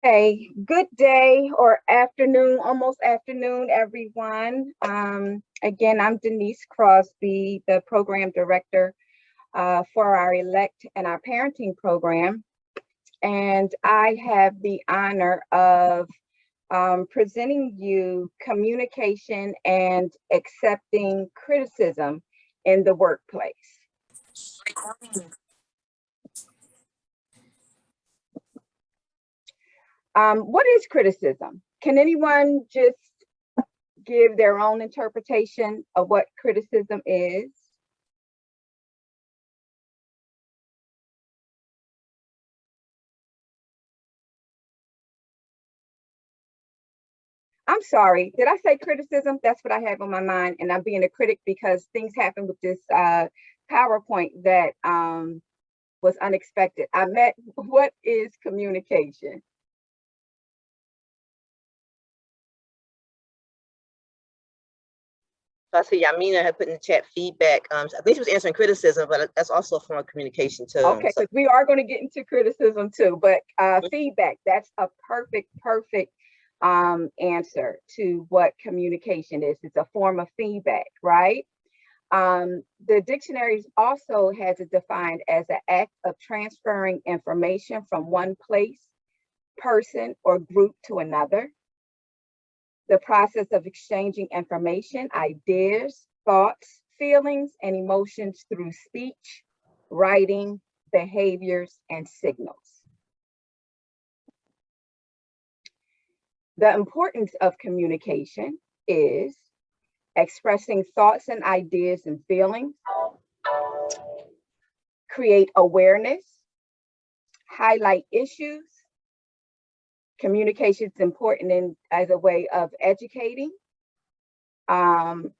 Hey, good day or afternoon, almost afternoon, everyone. Again, I'm Denise Crosby, the program director for our Elect and our parenting program. And I have the honor of presenting you communication and accepting criticism in the workplace. What is criticism? Can anyone just give their own interpretation of what criticism is? I'm sorry, did I say criticism? That's what I have on my mind, and I'm being a critic because things happen with this PowerPoint that was unexpected. I meant, what is communication? So I see Yamina had put in the chat feedback. I think she was answering criticism, but that's also a form of communication too. Okay, because we are going to get into criticism too, but feedback, that's a perfect answer to what communication is. It's a form of feedback, right? The dictionary also has it defined as an act of transferring information from one place, person, or group to another. The process of exchanging information, ideas, thoughts, feelings, and emotions through speech, writing, behaviors, and signals. The importance of communication is expressing thoughts and ideas and feelings, create awareness, highlight issues. Communication is important as a way of educating. And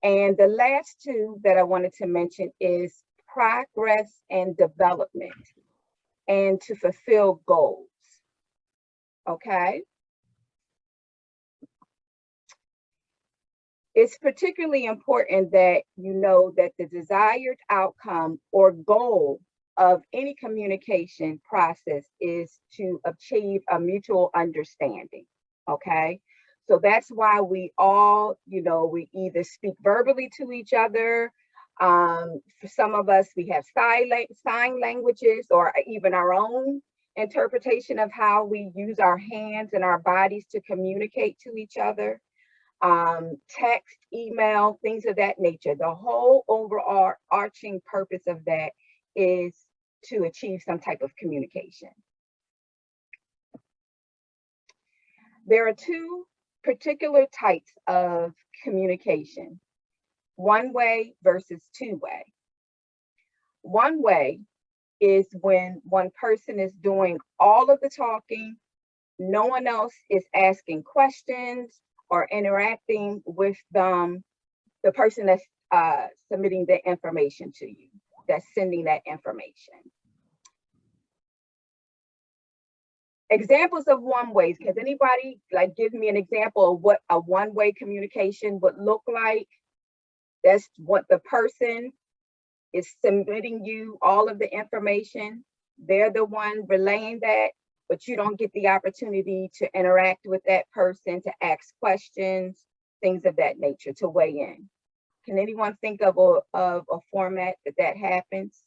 the last two that I wanted to mention is progress and development, and to fulfill goals. Okay. It's particularly important that you know that the desired outcome or goal of any communication process is to achieve a mutual understanding. Okay. So that's why we all, we either speak verbally to each other. For some of us, we have sign languages or even our own interpretation of how we use our hands and our bodies to communicate to each other. Text, email, things of that nature. The whole overall arching purpose of that is to achieve some type of communication. There are two particular types of communication: one way versus two way. One way is when one person is doing all of the talking, no one else is asking questions or interacting with the person that's submitting the information to you, that's sending that information. Examples of one ways. Can anybody give me an example of what a one-way communication would look like? That's what the person is submitting you all of the information. They're the one relaying that, but you don't get the opportunity to interact with that person, to ask questions, things of that nature, to weigh in. Can anyone think of a format that happens?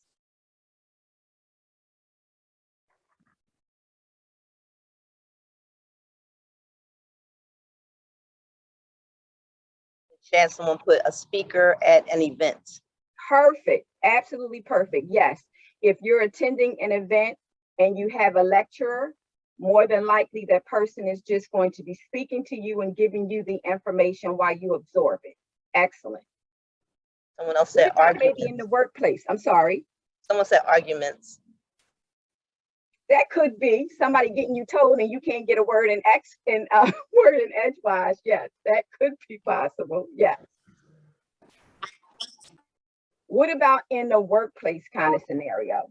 Chat, someone put a speaker at an event. Perfect, absolutely perfect. Yes, if you're attending an event and you have a lecturer, more than likely that person is just going to be speaking to you and giving you the information while you absorb it. Excellent. Someone else said arguments. Maybe in the workplace. I'm sorry. Someone said arguments. That could be somebody getting you told and you can't get a word in word in edgewise. Yes, that could be possible. Yes. What about in the workplace kind of scenario?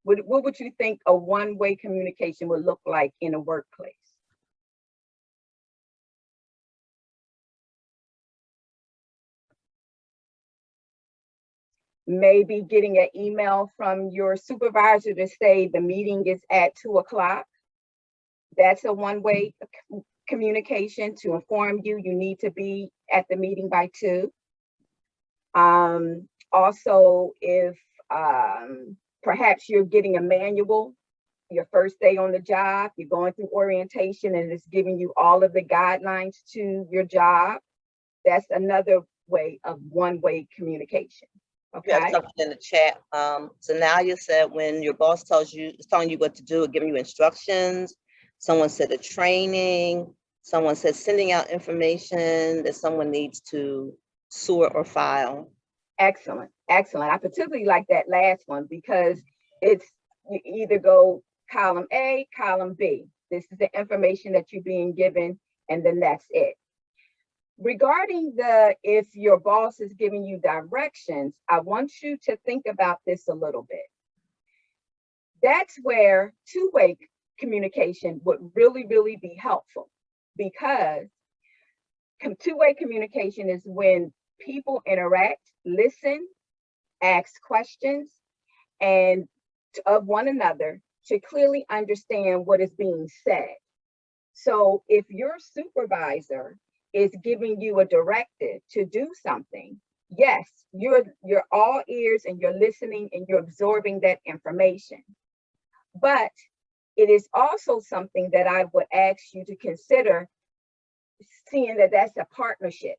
What would you think a one-way communication would look like in a workplace? Maybe getting an email from your supervisor to say the meeting is at 2 o'clock. That's a one-way communication. To inform you, you need to be at the meeting by 2. Also, if perhaps you're getting a manual, your first day on the job, you're going through orientation and it's giving you all of the guidelines to your job, that's another way of one-way communication. We have Okay. something in the chat. So now you said when your boss is telling you what to do, giving you instructions. Someone said a training. Someone said sending out information that someone needs to sort or file. Excellent, excellent. I particularly like that last one because it's, you either go column A, column B. This is the information that you're being given, and then that's it. Regarding if your boss is giving you directions, I want you to think about this a little bit. That's where two-way communication would really, really be helpful, because two-way communication is when people interact, listen, ask questions, and of one another to clearly understand what is being said. So if your supervisor is giving you a directive to do something, yes, you're all ears and you're listening and you're absorbing that information. But it is also something that I would ask you to consider, seeing that that's a partnership.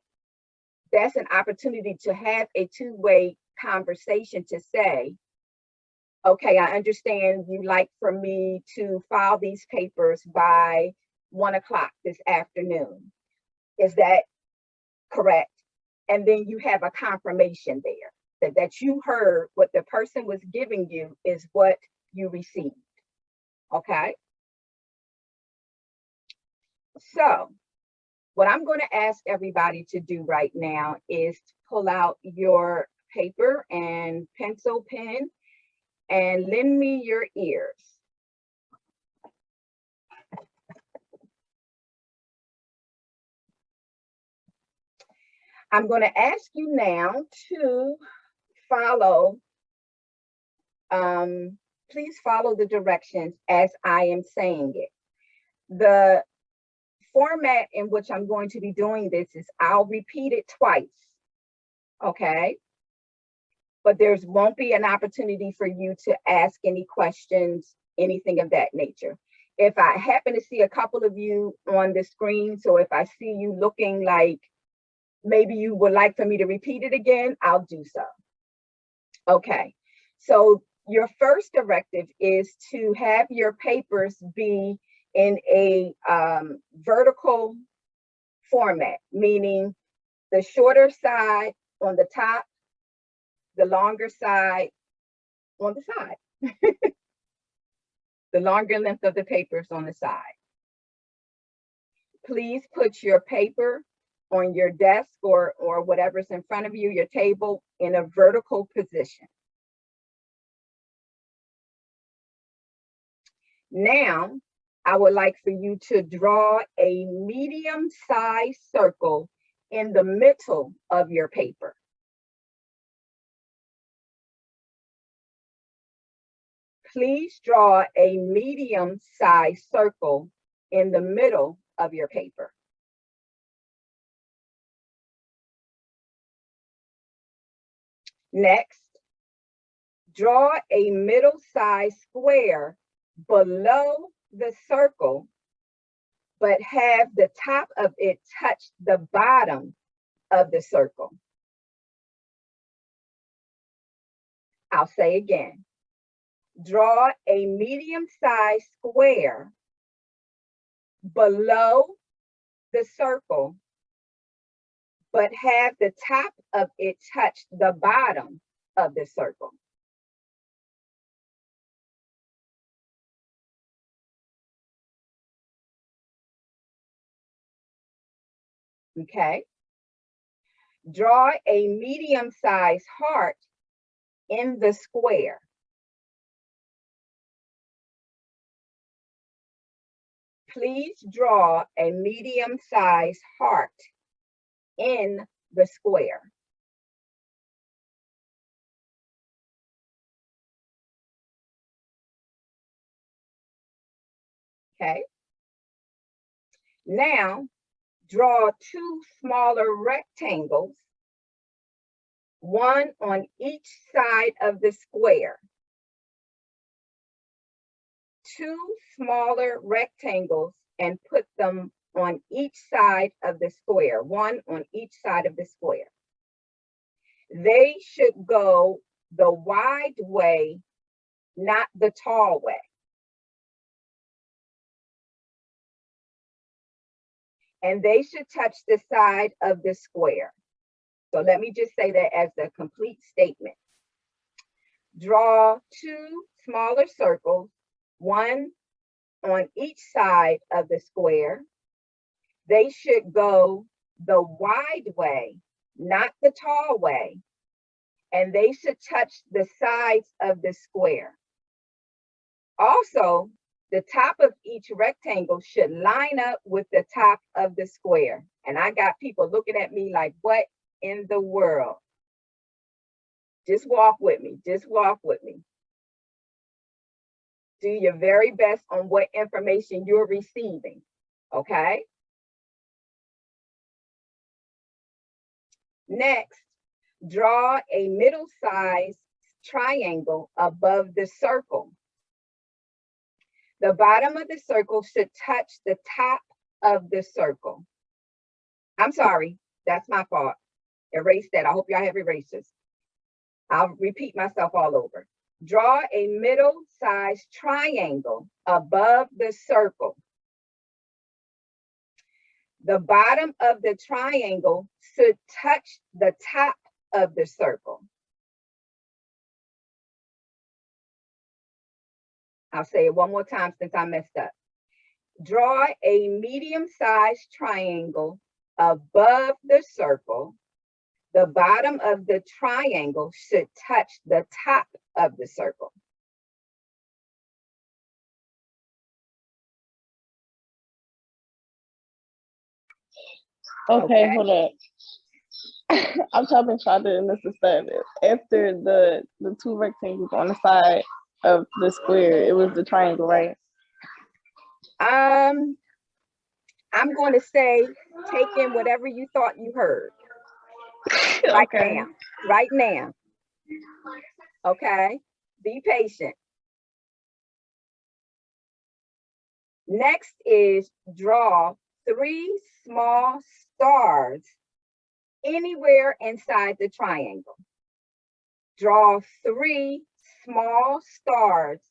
That's an opportunity to have a two-way conversation to say, okay, I understand you like for me to file these papers by 1 o'clock this afternoon. Is that correct? And then you have a confirmation there that you heard what the person was giving you is what you received. Okay. So what I'm going to ask everybody to do right now is to pull out your paper and pencil, pen, and lend me your ears. I'm going to ask you now to follow, please follow the directions as I am saying it. The format in which I'm going to be doing this is I'll repeat it twice, okay? But there won't be an opportunity for you to ask any questions, anything of that nature. If I happen to see a couple of you on the screen, so if I see you looking like maybe you would like for me to repeat it again, I'll do so. Okay, so your first directive is to have your papers be in a vertical format, meaning the shorter side on the top, the longer side on the side. The longer length of the papers on the side. Please put your paper on your desk or whatever's in front of you, your table, in a vertical position. Now, I would like for you to draw a medium-sized circle in the middle of your paper. Please draw a medium-sized circle in the middle of your paper. Next, draw a middle-sized square below the circle, but have the top of it touch the bottom of the circle. I'll say again. Draw a medium-sized square below the circle, but have the top of it touch the bottom of the circle. Okay. Draw a medium-sized heart in the square. Please draw a medium-sized heart in the square. Okay. Now, draw two smaller rectangles, one on each side of the square. Two smaller rectangles and put them on each side of the square, one on each side of the square. They should go the wide way, not the tall way. And they should touch the side of the square. So let me just say that as a complete statement. Draw two smaller circles, one on each side of the square. They should go the wide way, not the tall way, and they should touch the sides of the square. Also, the top of each rectangle should line up with the top of the square. And I got people looking at me like, what in the world? Just walk with me, just walk with me. Do your very best on what information you're receiving, okay? Next, draw a middle-sized triangle above the circle. The bottom of the circle should touch the top of the circle. I'm sorry, that's my fault. Erase that. I hope y'all have erasers. I'll repeat myself all over. Draw a middle-sized triangle above the circle. The bottom of the triangle should touch the top of the circle. I'll say it one more time since I messed up. Draw a medium-sized triangle above the circle. The bottom of the triangle should touch the top of the circle. Okay, hold up. I'm trying to make sure I didn't understand it. After the two rectangles on the side of the square, it was the triangle, right? I'm going to say take in whatever you thought you heard. Right Okay. now, right now. Okay, be patient. Next is draw three small stars anywhere inside the triangle. Draw three small stars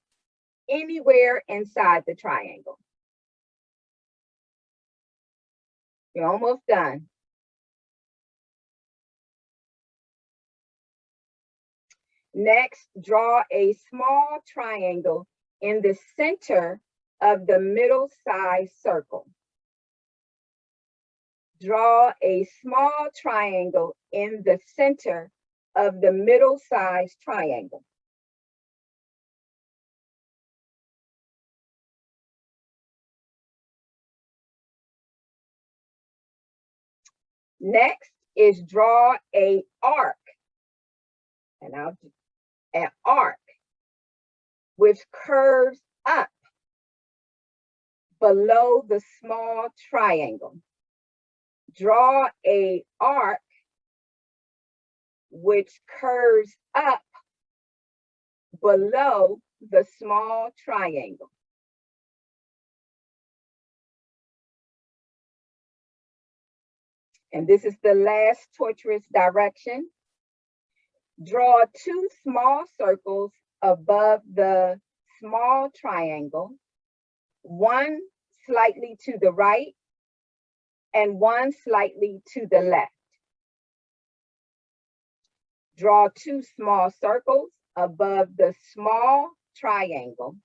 anywhere inside the triangle. You're almost done. Next, draw a small triangle in the center of the middle-sized circle. Draw a small triangle in the center of the middle-sized triangle. Next is draw an arc, and I'll do an arc which curves up below the small triangle. Draw an arc which curves up below the small triangle. And this is the last torturous direction. Draw two small circles above the small triangle, one slightly to the right and one slightly to the left. Draw two small circles above the small triangle,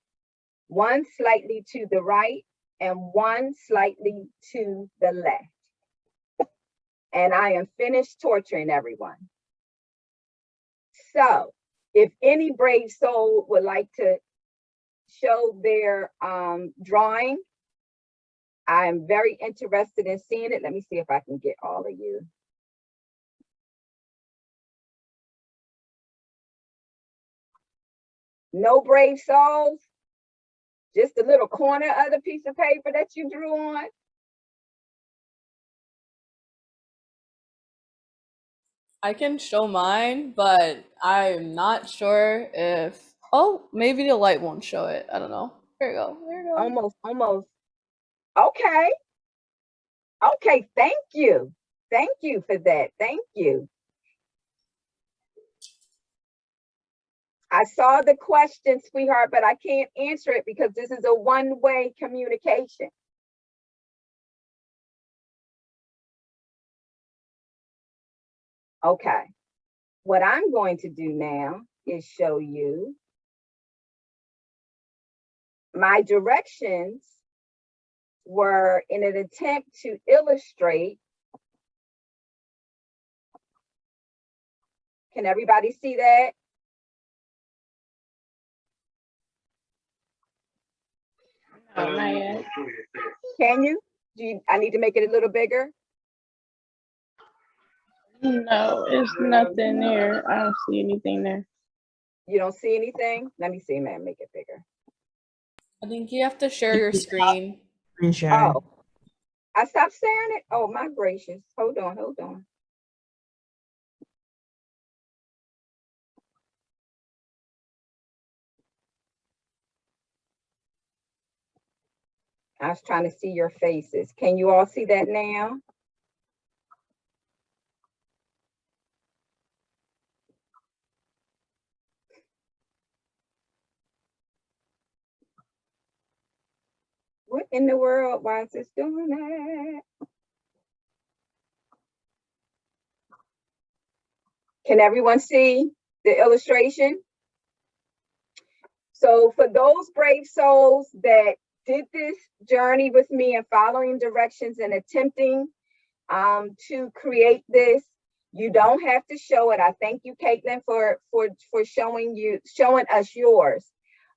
one slightly to the right and one slightly to the left. And I am finished torturing everyone. So if any brave soul would like to show their drawing, I'm very interested in seeing it. Let me see if I can get all of you. No brave souls? Just a little corner of the piece of paper that you drew on? I can show mine, but I'm not sure if, oh, maybe the light won't show it. I don't know. There you go. There you go. Almost. Okay. Okay. Thank you. Thank you for that. Thank you. I saw the question, sweetheart, but I can't answer it because this is a one-way communication. Okay. What I'm going to do now is show you my directions were in an attempt to illustrate. Can everybody see that? No, not yet. Can you? I need to make it a little bigger? No, it's nothing there. I don't see anything there. You don't see anything? Let me see, man, make it bigger. I think you have to share your screen. Screen sharing. Oh, I stopped sharing it? Oh, my gracious. Hold on. I was trying to see your faces. Can you all see that now? What in the world? Why is this doing that? Can everyone see the illustration? So for those brave souls that did this journey with me and following directions and attempting to create this, you don't have to show it. I thank you, Caitlin, for showing us yours.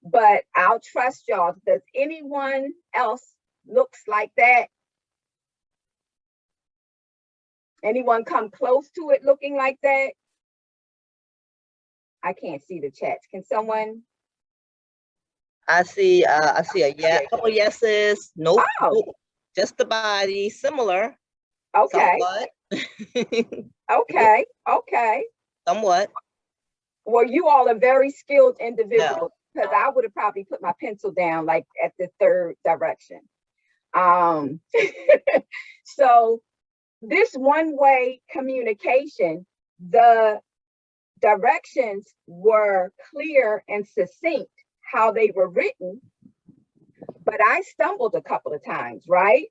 But I'll trust y'all. Does anyone else looks like that? Anyone come close to it looking like that? I can't see the chats. Can someone? I see a couple yeses. Nope. Oh. Nope. Just the body, similar. Okay. Somewhat. Okay. Somewhat. Well, you all are very skilled individuals, because I would have probably put my pencil down like at the third direction. So this one-way communication, the directions were clear and succinct how they were written, but I stumbled a couple of times, right?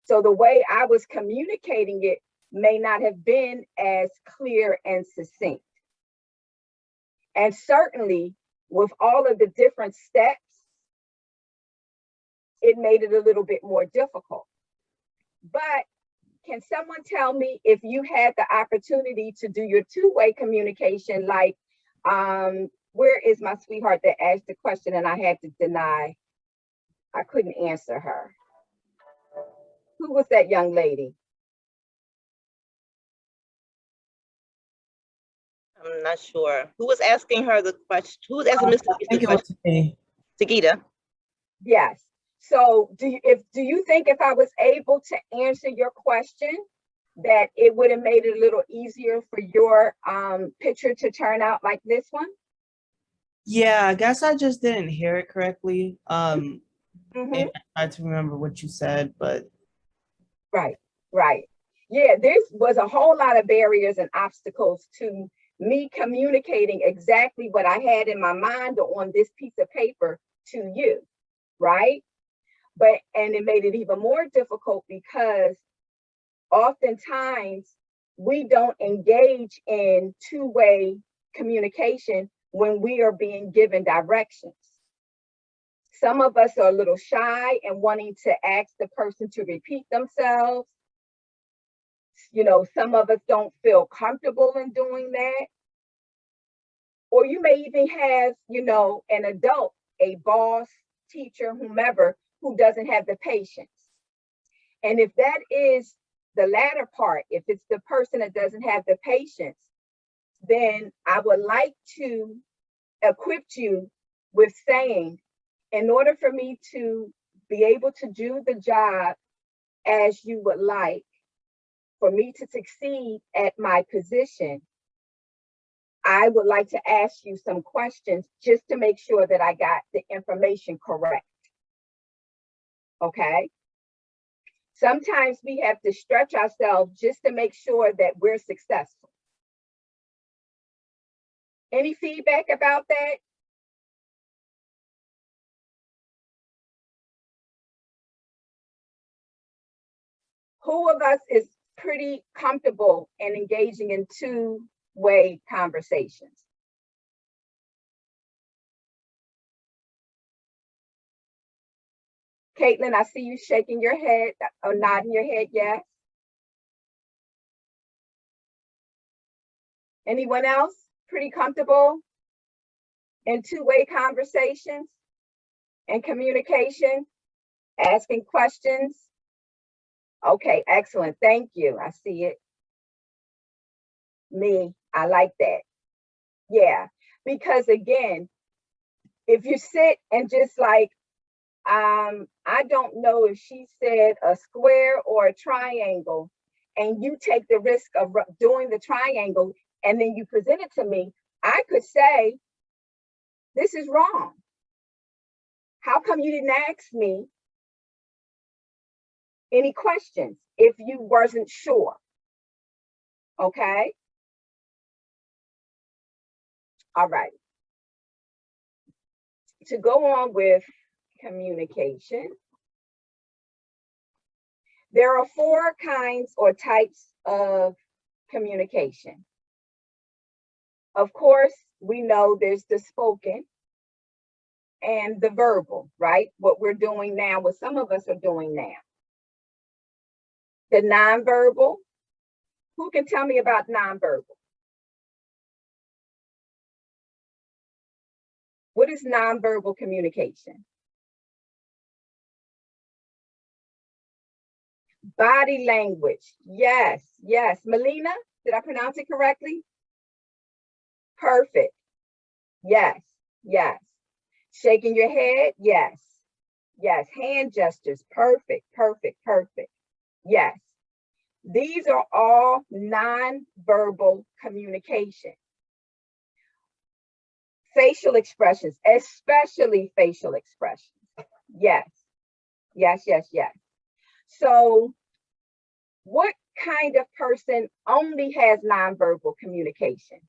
So the way I was communicating it may not have been as clear and succinct. And certainly with all of the different steps, it made it a little bit more difficult. But can someone tell me if you had the opportunity to do your two-way communication, like, where is my sweetheart that asked the question and I had to deny? I couldn't answer her. Who was that young lady? I'm not sure. Who was asking her the question? Who was asking Mr. I think it was me. Sagita. Yes. So do you think if I was able to answer your question, that it would have made it a little easier for your picture to turn out like this one? Yeah, I guess I just didn't hear it correctly. Mhm. I tried to remember what you said, but Right. Yeah, this was a whole lot of barriers and obstacles to me communicating exactly what I had in my mind on this piece of paper to you, right? And it made it even more difficult because oftentimes we don't engage in two-way communication when we are being given directions. Some of us are a little shy and wanting to ask the person to repeat themselves. Some of us don't feel comfortable in doing that. Or you may even have, an adult, a boss, teacher, whomever, who doesn't have the patience. And if that is the latter part, if it's the person that doesn't have the patience, then I would like to equip you with saying, in order for me to be able to do the job as you would like, for me to succeed at my position, I would like to ask you some questions just to make sure that I got the information correct. Okay? Sometimes we have to stretch ourselves just to make sure that we're successful. Any feedback about that? Who of us is pretty comfortable in engaging in two-way conversations? Caitlin, I see you shaking your head or nodding your head, yes. Anyone else pretty comfortable in two-way conversations and communication, asking questions? Okay, excellent, thank you, I see it. Me, I like that. Yeah, because again, if you sit and just like, I don't know if she said a square or a triangle, and you take the risk of doing the triangle and then you present it to me, I could say, this is wrong. How come you didn't ask me any questions if you wasn't sure? Okay. All right. To go on with communication, there are 4 kinds or types of communication. Of course, we know there's the spoken and the verbal, right? What we're doing now, what some of us are doing now. The nonverbal, who can tell me about nonverbal? What is nonverbal communication? Body language, yes, yes. Melina, did I pronounce it correctly? Perfect, yes, yes. Shaking your head, yes, yes. Hand gestures, perfect, perfect, perfect, yes. These are all nonverbal communication. Facial expressions, especially facial expressions. Yes, yes, yes, yes. So what kind of person only has nonverbal communication?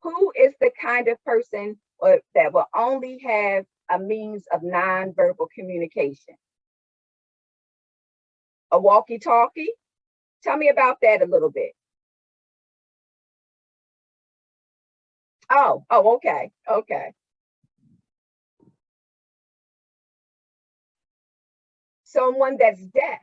Who is the kind of person that will only have a means of nonverbal communication? A walkie-talkie? Tell me about that a little bit. Oh, okay, okay. Someone that's deaf,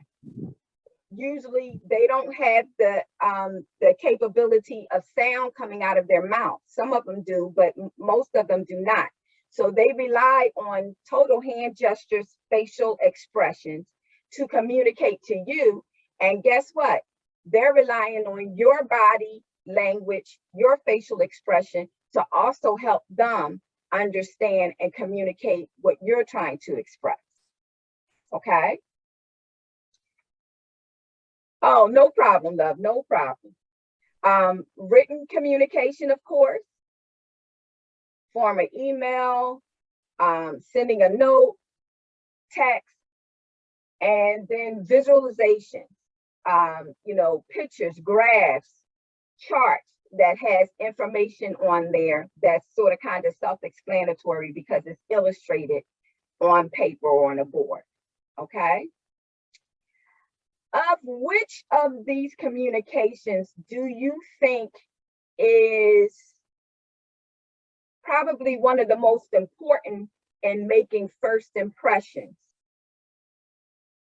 usually they don't have the capability of sound coming out of their mouth. Some of them do, but most of them do not. So they rely on total hand gestures, facial expressions to communicate to you. And guess what? They're relying on your body language, your facial expression to also help them understand and communicate what you're trying to express. Okay? Oh, no problem, love, no problem. Written communication, of course, form an email, sending a note, text, and then visualization, pictures, graphs, charts that has information on there that's sort of kind of self-explanatory because it's illustrated on paper or on a board, okay? Of which of these communications do you think is probably one of the most important in making first impressions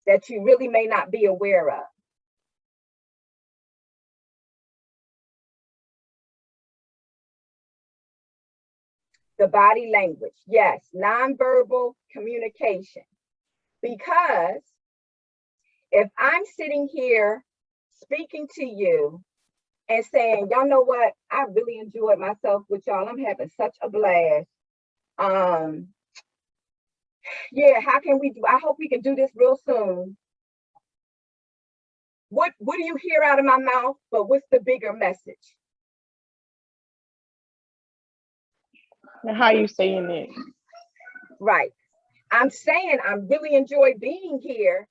that you really may not be aware of? The body language, yes, nonverbal communication. Because if I'm sitting here speaking to you and saying, y'all know what, I really enjoyed myself with y'all, I'm having such a blast. Yeah, how can we do, I hope we can do this real soon. What do you hear out of my mouth? But what's the bigger message? And how you saying it? Right. I'm saying I really enjoy being here,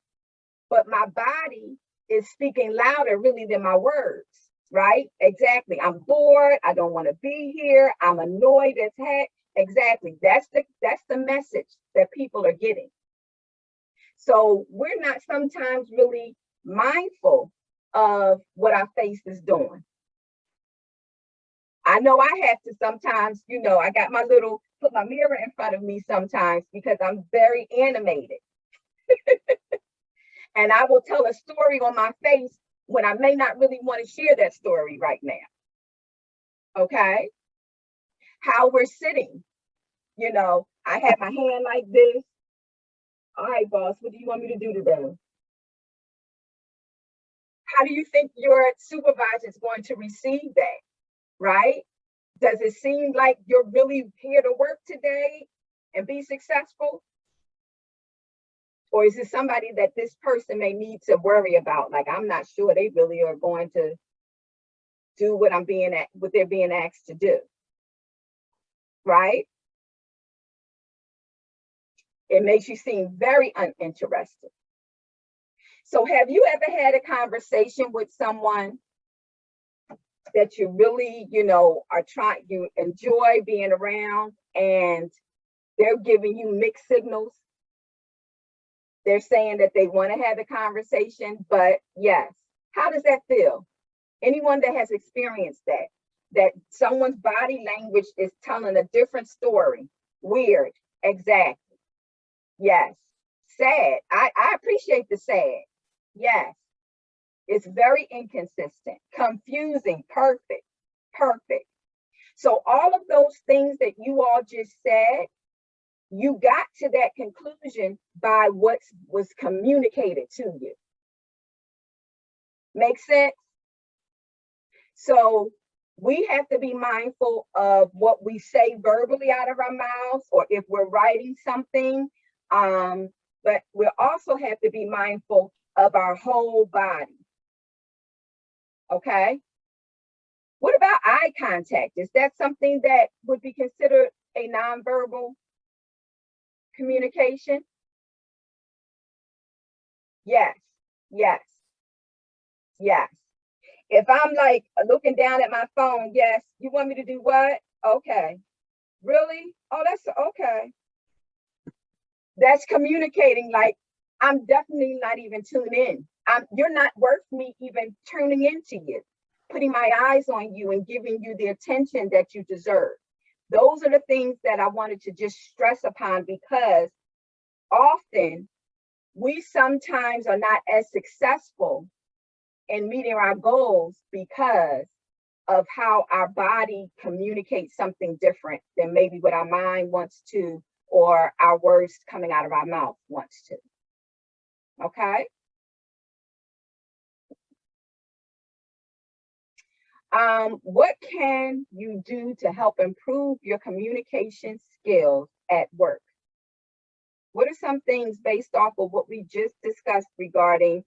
but my body is speaking louder really than my words, right? Exactly. I'm bored. I don't want to be here. I'm annoyed as heck. Exactly. That's the message that people are getting. So we're not sometimes really mindful of what our face is doing. I know I have to sometimes, I got put my mirror in front of me sometimes because I'm very animated. And I will tell a story on my face when I may not really want to share that story right now. Okay? How we're sitting. I have my hand like this. All right, boss, what do you want me to do today? How do you think your supervisor is going to receive that? Right? Does it seem like you're really here to work today and be successful? Or is it somebody that this person may need to worry about? Like, I'm not sure they really are going to do what they're being asked to do. Right? It makes you seem very uninterested. So have you ever had a conversation with someone that you really, you enjoy being around, and they're giving you mixed signals? They're saying that they want to have a conversation, but yes. How does that feel? Anyone that has experienced that someone's body language is telling a different story. Weird. Exactly. Yes. Sad. I appreciate the sad. Yes. It's very inconsistent, confusing, perfect. So all of those things that you all just said, you got to that conclusion by what was communicated to you. Make sense? So we have to be mindful of what we say verbally out of our mouths, or if we're writing something. But we also have to be mindful of our whole body. Okay? What about eye contact? Is that something that would be considered a nonverbal communication? Yes, yes, yes. If I'm like looking down at my phone, yes, you want me to do what? Okay. Really? Oh, that's okay. That's communicating like I'm definitely not even tuned in. You're not worth me even tuning into you, putting my eyes on you and giving you the attention that you deserve. Those are the things that I wanted to just stress upon, because often we sometimes are not as successful in meeting our goals because of how our body communicates something different than maybe what our mind wants to, or our words coming out of our mouth wants to. Okay? What can you do to help improve your communication skills at work? What are some things based off of what we just discussed regarding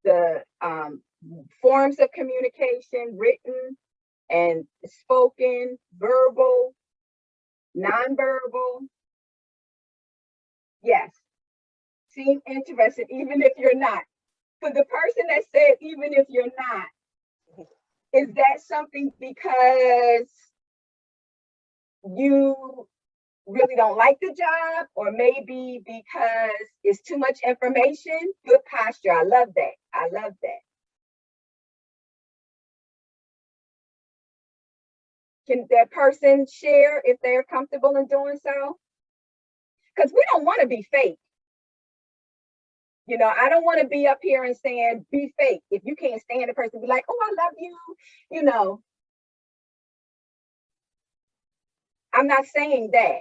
the forms of communication, written and spoken, verbal, nonverbal? Yes. Seem interested, even if you're not. For the person that said, even if you're not, is that something because you really don't like the job, or maybe because it's too much information? Good posture. I love that. I love that. Can that person share if they're comfortable in doing so? Because we don't want to be fake. I don't want to be up here and saying, be fake. If you can't stand a person, be like, oh, I love you. I'm not saying that.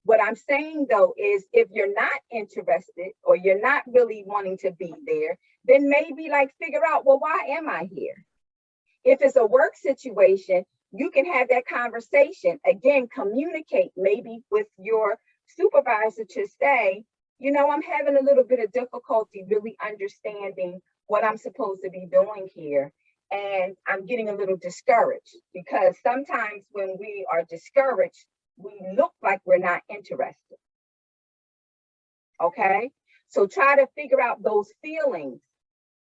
What I'm saying, though, is if you're not interested or you're not really wanting to be there, then maybe figure out, well, why am I here? If it's a work situation, you can have that conversation. Again, communicate maybe with your supervisor to say, I'm having a little bit of difficulty really understanding what I'm supposed to be doing here. And I'm getting a little discouraged because sometimes when we are discouraged, we look like we're not interested. Okay? So try to figure out those feelings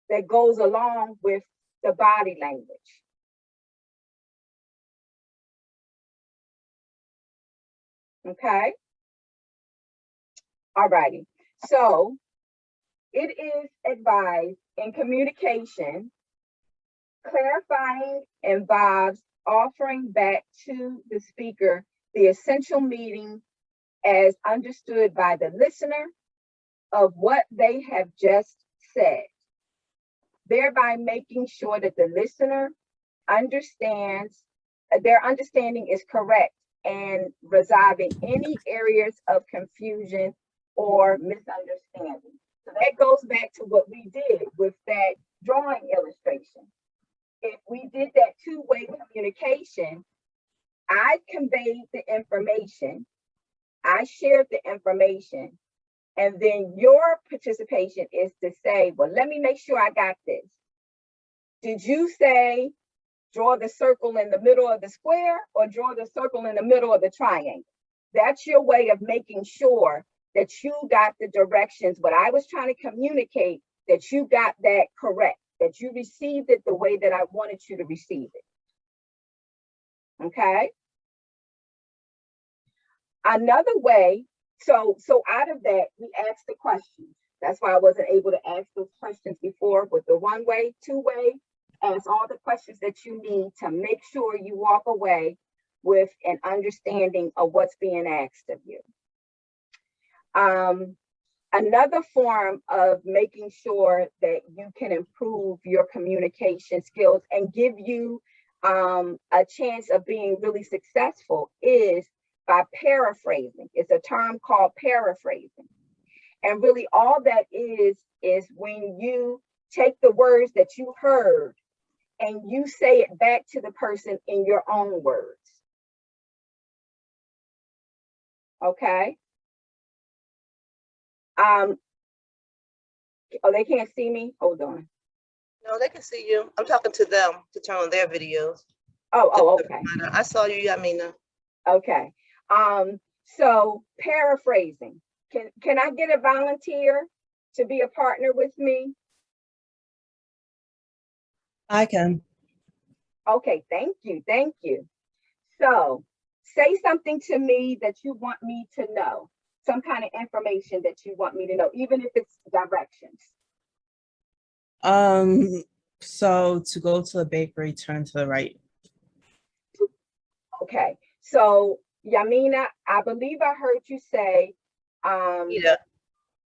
that goes along with the body language. Okay? All righty. So it is advised in communication, clarifying involves offering back to the speaker the essential meaning as understood by the listener of what they have just said, thereby making sure that the listener understands, their understanding is correct and resolving any areas of confusion or misunderstanding. So that goes back to what we did with that drawing illustration. If we did that two-way communication, I conveyed the information, I shared the information, and then your participation is to say, well, let me make sure I got this. Did you say draw the circle in the middle of the square or draw the circle in the middle of the triangle? That's your way of making sure that you got the directions, what I was trying to communicate, that you got that correct, that you received it the way that I wanted you to receive it. Okay? Another way, so out of that, we asked the questions. That's why I wasn't able to ask those questions before with the one way, two way. Ask all the questions that you need to make sure you walk away with an understanding of what's being asked of you. Another form of making sure that you can improve your communication skills and give you a chance of being really successful is by paraphrasing. It's a term called paraphrasing. And really all that is when you take the words that you heard and you say it back to the person in your own words. Okay? Oh, they can't see me? Hold on. No, they can see you. I'm talking to them to turn on their videos. Oh, okay. I saw you, Yamina. Okay. So paraphrasing. Can I get a volunteer to be a partner with me? I can. Okay, thank you, thank you. So say something to me that you want me to know, some kind of information that you want me to know, even if it's directions. So to go to the bakery, turn to the right. Okay, so Yamina, I believe I heard you say, Yeah.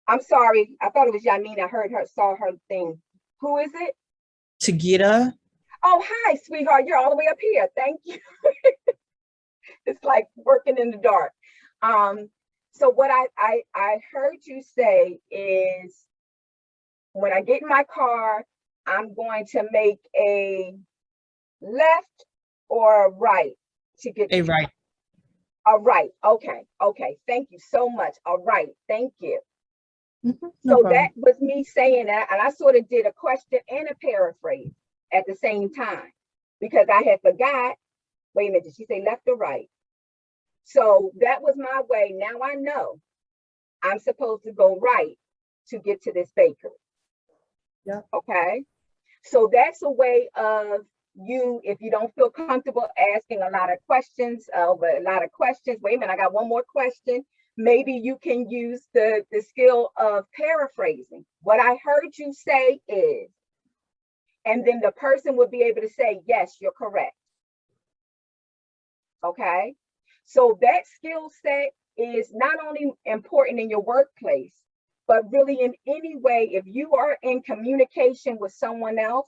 I'm sorry, I thought it was Yamina. I saw her thing. Who is it? Tagita. Oh, hi, sweetheart. You're all the way up here. Thank you. It's like working in the dark. So what I heard you say is, when I get in my car, I'm going to make a left or a right to get A right. A right. Okay. Okay. Thank you so much. All right. Thank you. No So problem. that was me saying that, and I sort of did a question and a paraphrase at the same time because I had forgot. Wait a minute, did she say left or right? So that was my way. Now I know I'm supposed to go right to get to this bakery. Yeah. Okay. So that's a way of you, if you don't feel comfortable asking a lot of questions, wait a minute, I got one more question. Maybe you can use the skill of paraphrasing. What I heard you say is, and then the person would be able to say, yes, you're correct. Okay. So that skill set is not only important in your workplace, but really in any way, if you are in communication with someone else,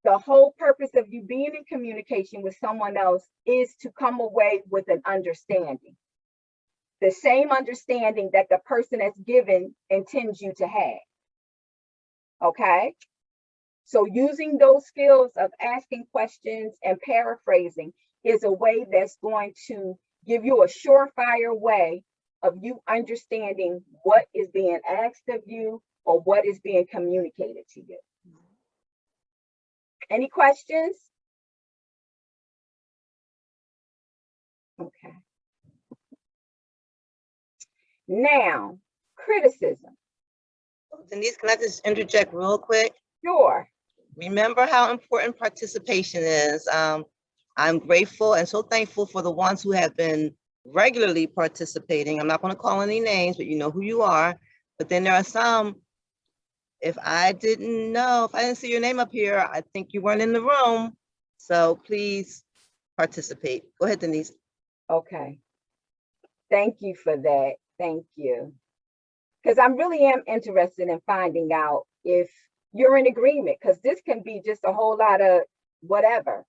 the whole purpose of you being in communication with someone else is to come away with an understanding. The same understanding that the person that's given intends you to have. Okay? So using those skills of asking questions and paraphrasing is a way that's going to give you a surefire way of you understanding what is being asked of you or what is being communicated to you. Any questions? Okay. Now, criticism. Denise, can I just interject real quick? Sure. Remember how important participation is. I'm grateful and so thankful for the ones who have been regularly participating. I'm not going to call any names, but you know who you are. But then there are some, if I didn't know, if I didn't see your name up here, I think you weren't in the room. So please participate. Go ahead, Denise. Okay. Thank you for that. Thank you. Because I really am interested in finding out if you're in agreement, because this can be just a whole lot of whatever.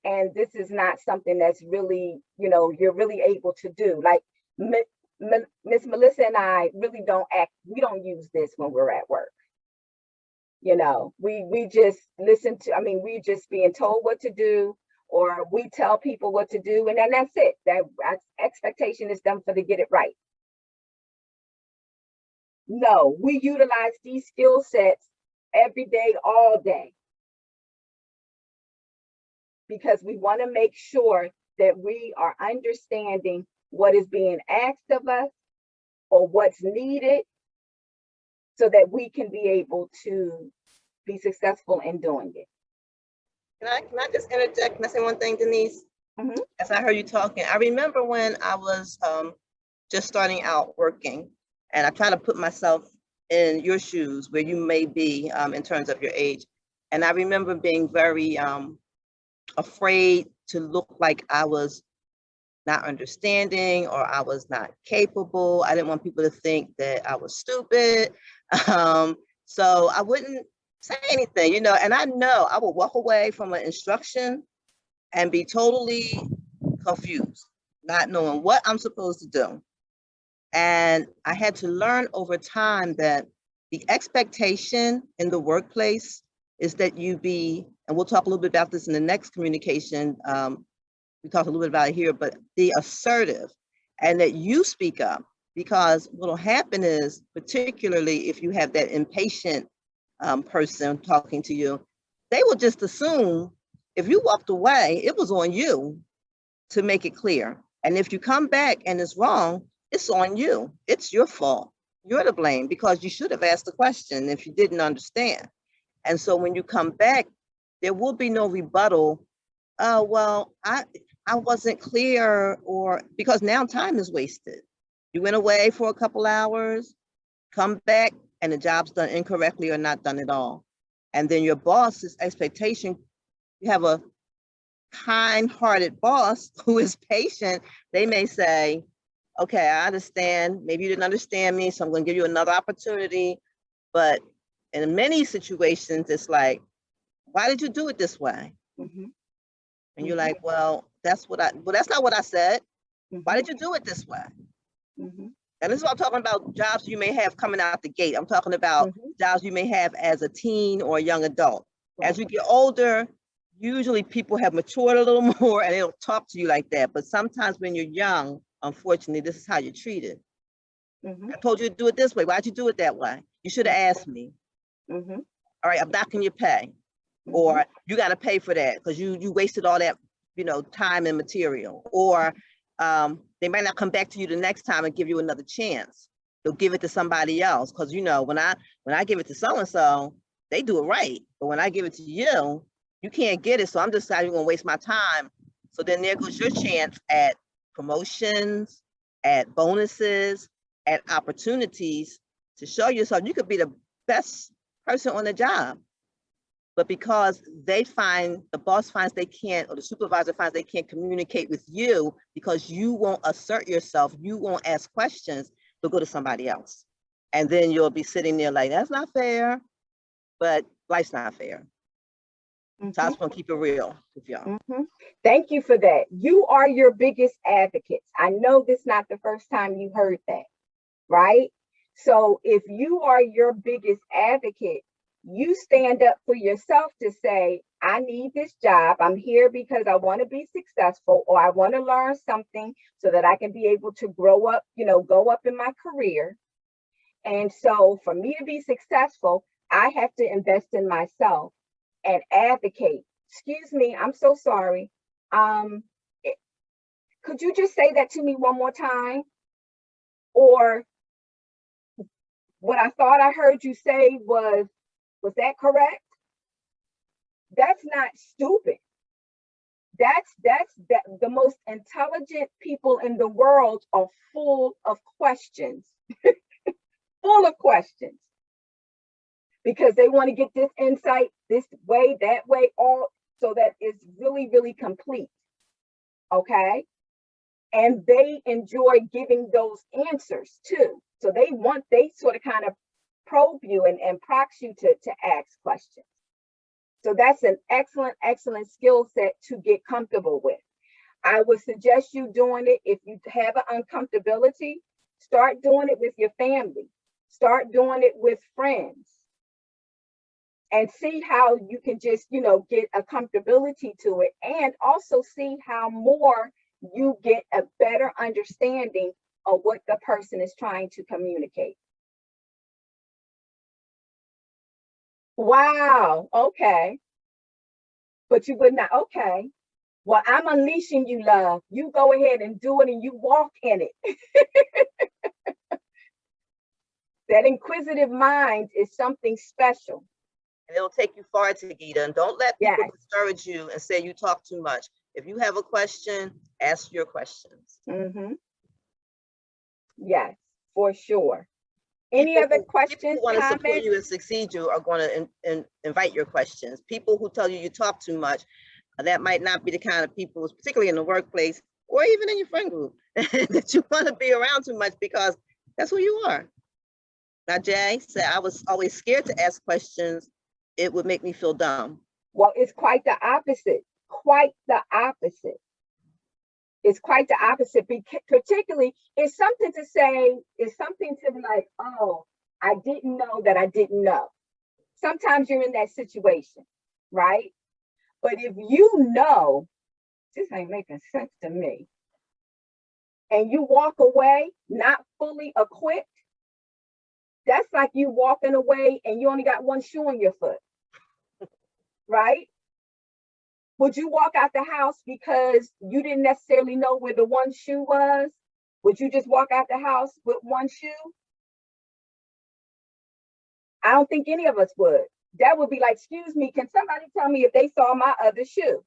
And this is not something that's really, you know, you're really able to do. Like Miss Melissa and I really we don't use this when we're at work. You know, we just listen to, I mean, we just being told what to do, or we tell people what to do, and then that's it. That expectation is done for to get it right. No, we utilize these skill sets every day, all day, because we want to make sure that we are understanding what is being asked of us or what's needed so that we can be able to be successful in doing it. Can I just interject? Can I say one thing, Denise? Mhm. As I heard you talking, I remember when I was just starting out working, and I try to put myself in your shoes where you may be in terms of your age. And I remember being very afraid to look like I was not understanding or I was not capable. I didn't want people to think that I was stupid. So I wouldn't say anything, you know, and I know I would walk away from an instruction and be totally confused, not knowing what I'm supposed to do. And I had to learn over time that the expectation in the workplace is that you be, and we'll talk a little bit about this in the next communication, we talked a little bit about it here, but be assertive and that you speak up, because what'll happen is, particularly if you have that impatient person talking to you, they will just assume if you walked away, it was on you to make it clear. And if you come back and it's wrong, it's on you. It's your fault. You're to blame because you should have asked the question if you didn't understand. And so when you come back, there will be no rebuttal. Oh, well, I wasn't clear, or because now time is wasted. You went away for a couple hours, come back, and the job's done incorrectly or not done at all. And then your boss's expectation, you have a kind-hearted boss who is patient, they may say, okay, I understand, maybe you didn't understand me, so I'm going to give you another opportunity. But in many situations, it's like, why did you do it this way? Mm-hmm. And you're like, well, that's not what I said. Mm-hmm. Why did you do it this way? Mm-hmm. And this is what I'm talking about, jobs you may have coming out the gate. I'm talking about jobs you may have as a teen or a young adult. Right. As you get older, usually people have matured a little more and they don't talk to you like that. But sometimes when you're young, unfortunately, this is how you're treated. I told you to do it this way. Why'd you do it that way? You should have asked me. All right, I'm docking your pay. Or you got to pay for that because you wasted all that, you know, time and material. Or they might not come back to you the next time and give you another chance. They'll give it to somebody else because, you know, when I give it to so-and-so, they do it right. But when I give it to you, you can't get it. So I'm deciding you're going to waste my time. So then there goes your chance at promotions, at bonuses, at opportunities to show yourself. You could be the best person on the job. But because they find, the boss finds they can't, or the supervisor finds they can't communicate with you because you won't assert yourself, you won't ask questions, they'll go to somebody else. And then you'll be sitting there like, that's not fair, but life's not fair. So I just want to keep it real with y'all. Thank you for that. You are your biggest advocates. I know this is not the first time you heard that, right? So if you are your biggest advocate, you stand up for yourself to say, I need this job. I'm here because I want to be successful, or I want to learn something so that I can be able to grow up, you know, go up in my career. And so for me to be successful, I have to invest in myself and advocate. Excuse me, I'm so sorry. Could you just say that to me one more time? Or what I thought I heard you say was that correct? That's not stupid. The most intelligent people in the world are full of questions, full of questions, because they want to get this insight this way, that way, all so that it's really, really complete. Okay. And they enjoy giving those answers too. So they sort of kind of probe you and prox you to ask questions. So that's an excellent, excellent skill set to get comfortable with. I would suggest you doing it. If you have an uncomfortability, start doing it with your family. Start doing it with friends. And see how you can just, get a comfortability to it. And also see how more you get a better understanding of what the person is trying to communicate. Wow, okay. But you would not, okay. Well, I'm unleashing you, love. You go ahead and do it and you walk in it. That inquisitive mind is something special. And it'll take you far, Gita. And don't let people Yes. discourage you and say you talk too much. If you have a question, ask your questions. Mm-hmm. Yes, for sure. Any other questions? People who want to support comments? you and succeed you are going to invite your questions. People who tell you you talk too much, that might not be the kind of people, particularly in the workplace or even in your friend group, that you want to be around too much, because that's who you are. Now, Jay said, I was always scared to ask questions. It would make me feel dumb. Well, it's quite the opposite. Quite the opposite. It's quite the opposite. Particularly, it's something to say, it's something to be like, oh, I didn't know that I didn't know. Sometimes you're in that situation, right? But if you know, this ain't making sense to me, and you walk away not fully equipped, that's like you walking away and you only got one shoe on your foot, right? Would you walk out the house because you didn't necessarily know where the one shoe was? Would you just walk out the house with one shoe? I don't think any of us would. That would be like, excuse me, can somebody tell me if they saw my other shoe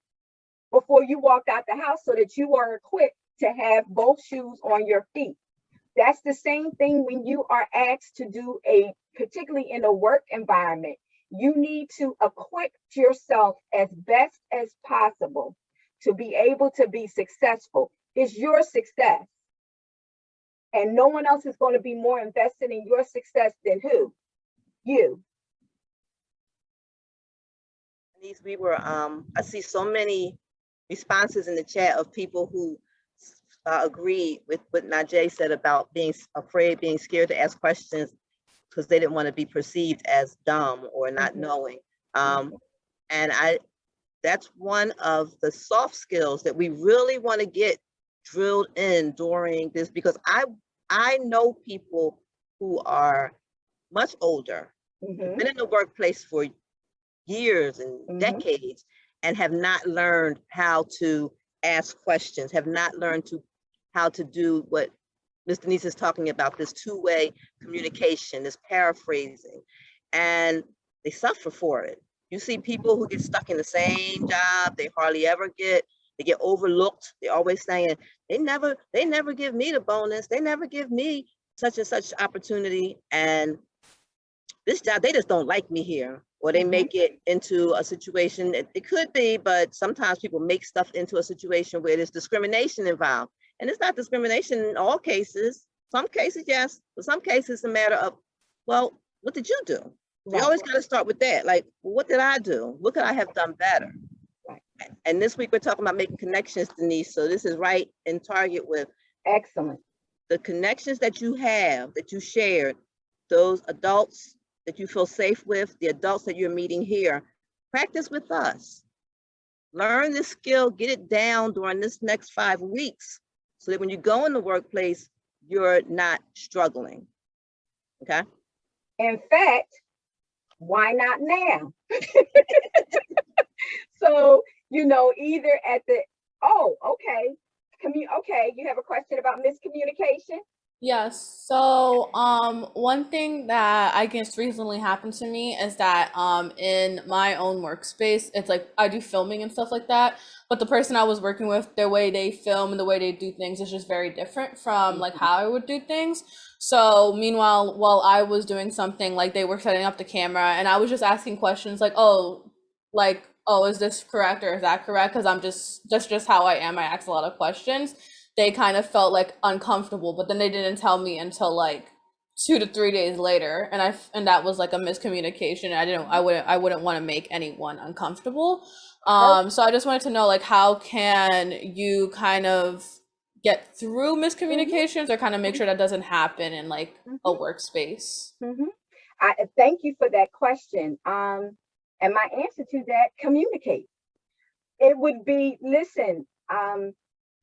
before you walked out the house so that you are equipped to have both shoes on your feet? That's the same thing when you are asked to do particularly in a work environment. You need to equip yourself as best as possible to be able to be successful. It's your success. And no one else is going to be more invested in your success than who? You. We were, I see so many responses in the chat of people who agree with what Najee said about being afraid, being scared to ask questions because they didn't want to be perceived as dumb or not knowing. And that's one of the soft skills that we really want to get drilled in during this, because I know people who are much older, been in the workplace for years and decades, and have not learned how to ask questions, have not learned how to do what Ms. Denise is talking about, this two-way communication, this paraphrasing, and they suffer for it. You see people who get stuck in the same job, they hardly ever they get overlooked. They're always saying, they never give me the bonus, they never give me such and such opportunity, and this job, they just don't like me here. Or they make it into a situation, it could be, but sometimes people make stuff into a situation where there's discrimination involved. And it's not discrimination in all cases. Some cases, yes, but some cases it's a matter of, well, what did you do? Right. You always got to start with that. Like, well, what did I do? What could I have done better? Right. And this week we're talking about making connections, Denise. So this is right in target with excellent. The connections that you have, that you shared, those adults that you feel safe with, the adults that you're meeting here, practice with us. Learn this skill, get it down during this next 5 weeks so that when you go in the workplace, you're not struggling, okay? In fact, why not now? So, either at the, oh, okay, okay, you have a question about miscommunication? Yes. So, one thing that I guess recently happened to me is that in my own workspace, it's like I do filming and stuff like that, but the person I was working with, the way they film and the way they do things is just very different from like how I would do things. So, meanwhile, while I was doing something, like they were setting up the camera and I was just asking questions like, oh, is this correct or is that correct? Because I'm just how I am. I ask a lot of questions. They kind of felt like uncomfortable, but then they didn't tell me until like 2 to 3 days later, and that was like a miscommunication. I wouldn't want to make anyone uncomfortable. So I just wanted to know, like, how can you kind of get through miscommunications or kind of make sure that doesn't happen in like a workspace? I thank you for that question. And my answer to that, communicate. It would be, listen,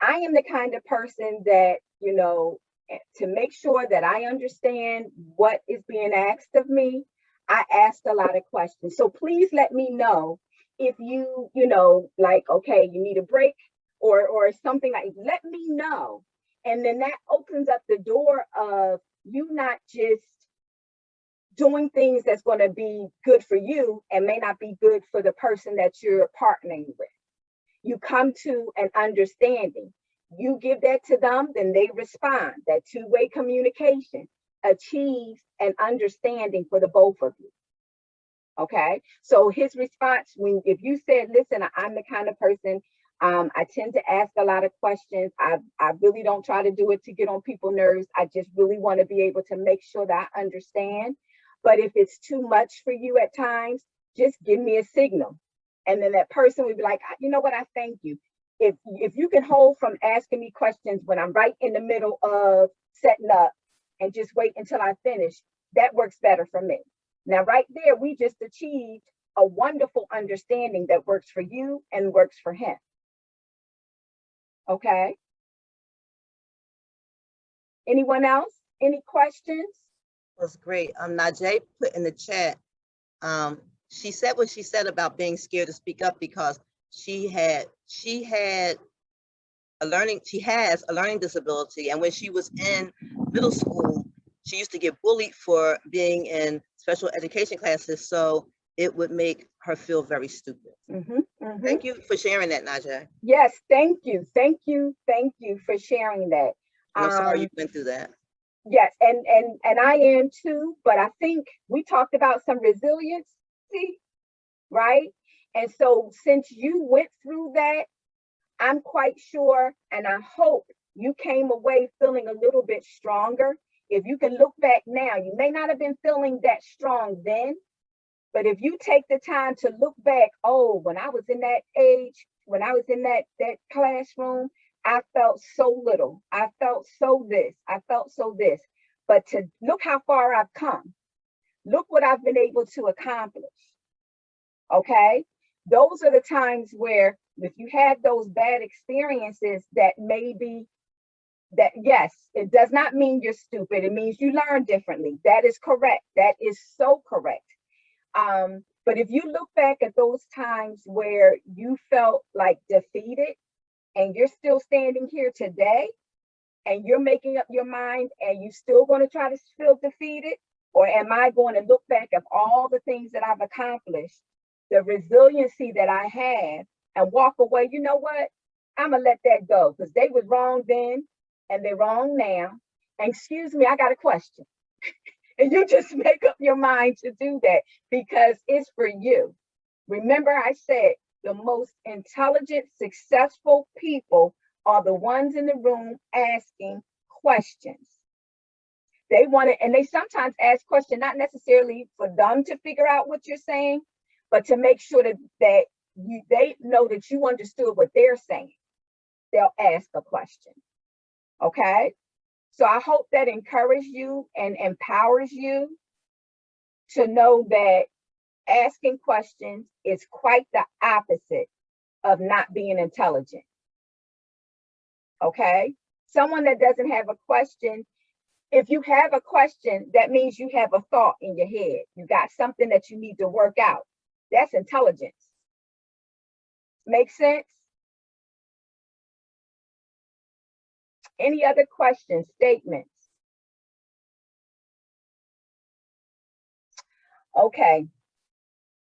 I am the kind of person that, to make sure that I understand what is being asked of me, I ask a lot of questions. So please let me know if like, okay, you need a break or something like, let me know. And then that opens up the door of you not just doing things that's going to be good for you and may not be good for the person that you're partnering with. You come to an understanding. You give that to them, then they respond. That two-way communication achieves an understanding for the both of you. Okay. So his response, if you said, listen, I'm the kind of person, I tend to ask a lot of questions. I really don't try to do it to get on people's nerves. I just really want to be able to make sure that I understand. But if it's too much for you at times, just give me a signal. And then that person would be like, you know what, I thank you. If you can hold from asking me questions when I'm right in the middle of setting up and just wait until I finish, that works better for me. Now, right there, we just achieved a wonderful understanding that works for you and works for him. Okay. Anyone else? Any questions? Was great. Najee put in the chat, she said what she said about being scared to speak up because she has a learning disability, and when she was in middle school, she used to get bullied for being in special education classes, so it would make her feel very stupid. Thank you for sharing that, Najee. Yes, thank you for sharing that. I'm sorry you went through that. Yes, and I am too, but I think we talked about some resiliency, right? And so since you went through that, I'm quite sure, and I hope you came away feeling a little bit stronger. If you can look back now, you may not have been feeling that strong then, but if you take the time to look back, oh, when I was in that age, when I was in that classroom, I felt so little. I felt so this. I felt so this. But to look how far I've come. Look what I've been able to accomplish. Okay? Those are the times where if you had those bad experiences that maybe that, yes, it does not mean you're stupid. It means you learn differently. That is correct. That is so correct. But if you look back at those times where you felt like defeated and you're still standing here today and you're making up your mind and you still going to try to feel defeated, or am I going to look back at all the things that I've accomplished, the resiliency that I have, and walk away? You know what? I'm going to let that go because they was wrong then and they're wrong now. And excuse me, I got a question. And you just make up your mind to do that because it's for you. Remember, I said the most intelligent, successful people are the ones in the room asking questions. They want to, and they sometimes ask questions, not necessarily for them to figure out what you're saying, but to make sure that they know that you understood what they're saying. They'll ask a question. Okay? So I hope that encourages you and empowers you to know that asking questions is quite the opposite of not being intelligent. Okay? Someone that doesn't have a question If you have a question, that means you have a thought in your head. You got something that you need to work out. That's intelligence. Make sense? Any other questions, statements? Okay.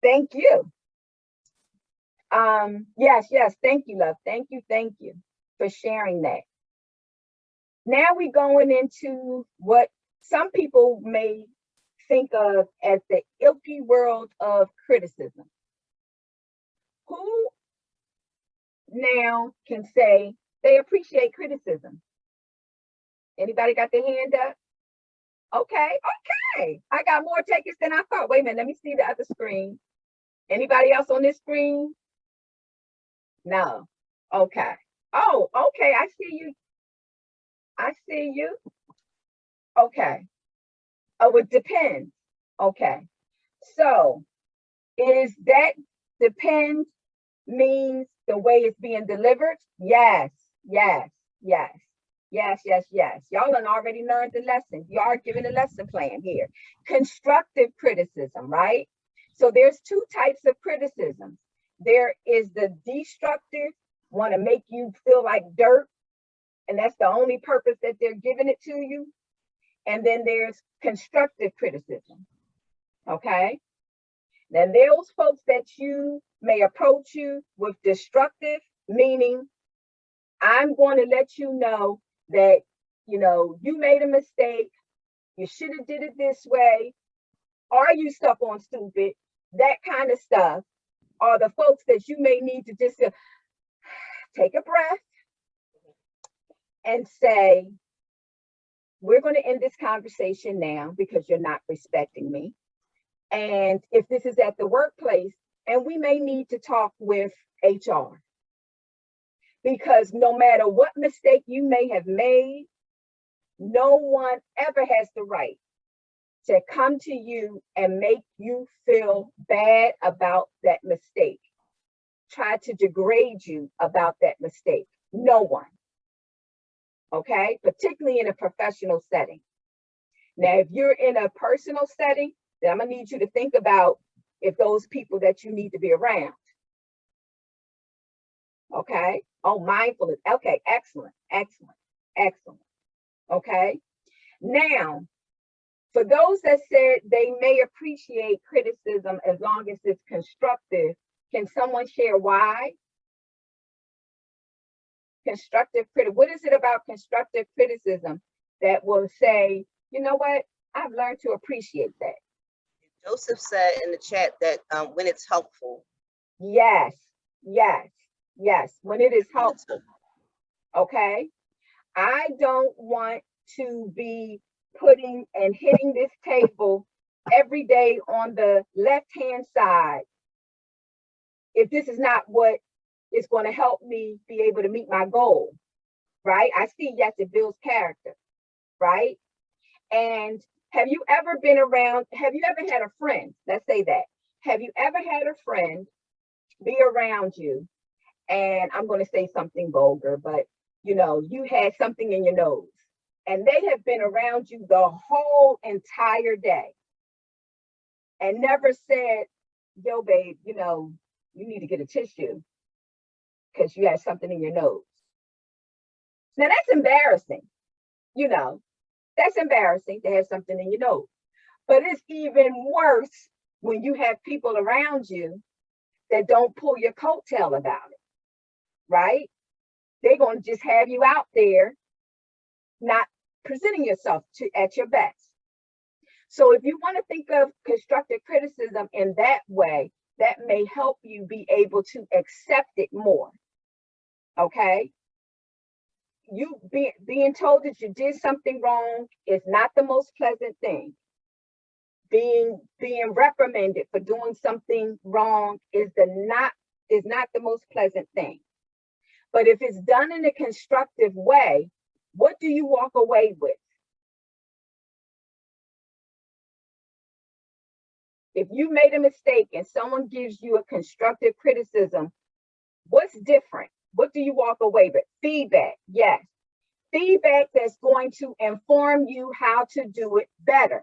Thank you. Yes, thank you, love. Thank you for sharing that. Now we're going into what some people may think of as the ilky world of criticism. Who now can say they appreciate criticism? Anybody got their hand up? Okay. I got more takers than I thought. Wait a minute, let me see the other screen. Anybody else on this screen? No. Okay. Oh, okay, I see you. Okay. Oh, it depends. Okay. So is that depends means the way it's being delivered? Yes. Y'all done already learned the lesson. You are given a lesson plan here. Constructive criticism, right? So there's two types of criticism. There is the destructive, want to make you feel like dirt, and that's the only purpose that they're giving it to you. And then there's constructive criticism. Okay. Now, those folks that you may approach you with destructive, meaning I'm going to let you know that, you made a mistake. You should have did it this way. Are you stuck on stupid? That kind of stuff are the folks that you may need to just take a breath and say, we're going to end this conversation now because you're not respecting me. And if this is at the workplace, and we may need to talk with HR, because no matter what mistake you may have made, no one ever has the right to come to you and make you feel bad about that mistake, try to degrade you about that mistake. No one. Okay, particularly in a professional setting. Now, if you're in a personal setting, then I'm gonna need you to think about if those people that you need to be around. Okay. Oh, mindfulness. Okay, excellent. Okay. Now, for those that said they may appreciate criticism as long as it's constructive, can someone share why? Constructive criticism. What is it about constructive criticism that will say, you know what? I've learned to appreciate that. Joseph said in the chat that when it's helpful. Yes. When it is helpful. Okay. I don't want to be putting and hitting this table every day on the left-hand side if this is not what is going to help me be able to meet my goal, right? I see, yes, it builds character, right? And have you ever had a friend, let's say that, have you ever had a friend be around you, and I'm going to say something vulgar, but you had something in your nose, and they have been around you the whole entire day and never said, yo, babe, you need to get a tissue because you had something in your nose. Now that's embarrassing. That's embarrassing to have something in your nose. But it's even worse when you have people around you that don't pull your coattail about it, right? They're going to just have you out there not presenting yourself at your best. So if you want to think of constructive criticism in that way, that may help you be able to accept it more. Okay? You being told that you did something wrong is not the most pleasant thing. Being reprimanded for doing something wrong is not the most pleasant thing. But if it's done in a constructive way, what do you walk away with? If you made a mistake and someone gives you a constructive criticism, what's different? What do you walk away with? Feedback, yes. Feedback that's going to inform you how to do it better.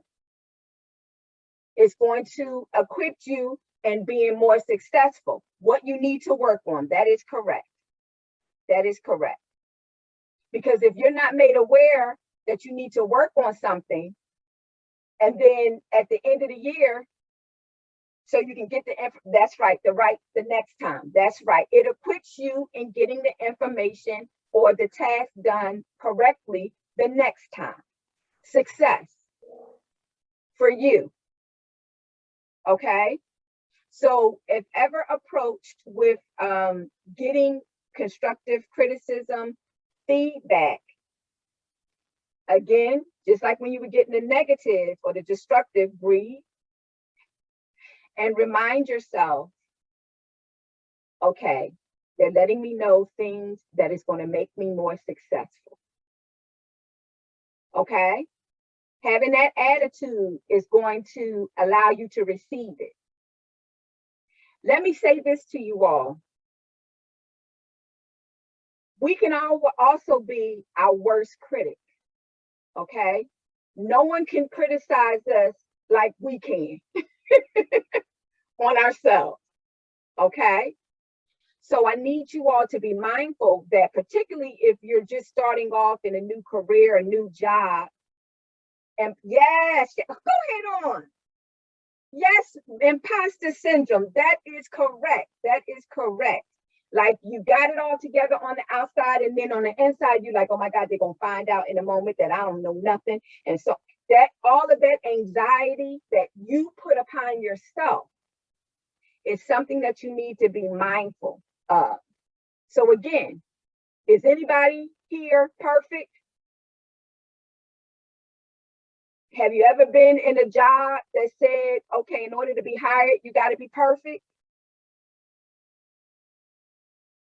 It's going to equip you in being more successful. What you need to work on, that is correct. That is correct. Because if you're not made aware that you need to work on something, and then at the end of the year, so you can get that's right, the next time. That's right. It equips you in getting the information or the task done correctly the next time. Success for you. Okay. So if ever approached with getting constructive criticism, feedback, again, just like when you were getting the negative or the destructive, breathe and remind yourself, okay, they're letting me know things that is going to make me more successful. Okay? Having that attitude is going to allow you to receive it. Let me say this to you all. We can also be our worst critic. Okay? No one can criticize us like we can on ourselves. Okay? So I need you all to be mindful that, particularly if you're just starting off in a new career, a new job, and yes, go ahead on. Yes, imposter syndrome. That is correct. That is correct. Like you got it all together on the outside, and then on the inside, you're like, oh my God, they're gonna find out in a moment that I don't know nothing. And so that all of that anxiety that you put upon yourself is something that you need to be mindful of. So again, is anybody here perfect? Have you ever been in a job that said, okay, in order to be hired, you got to be perfect?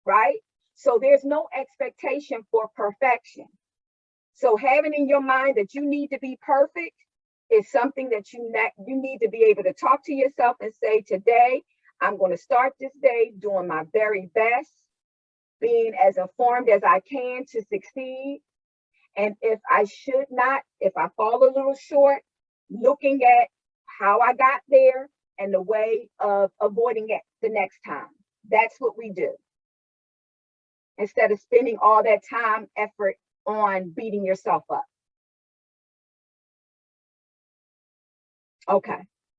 Right? So there's no expectation for perfection. So having in your mind that you need to be perfect is something that you need to be able to talk to yourself and say, today, I'm going to start this day doing my very best, being as informed as I can to succeed. And if I fall a little short, looking at how I got there and the way of avoiding it the next time. That's what we do. Instead of spending all that time, effort on beating yourself up. Okay.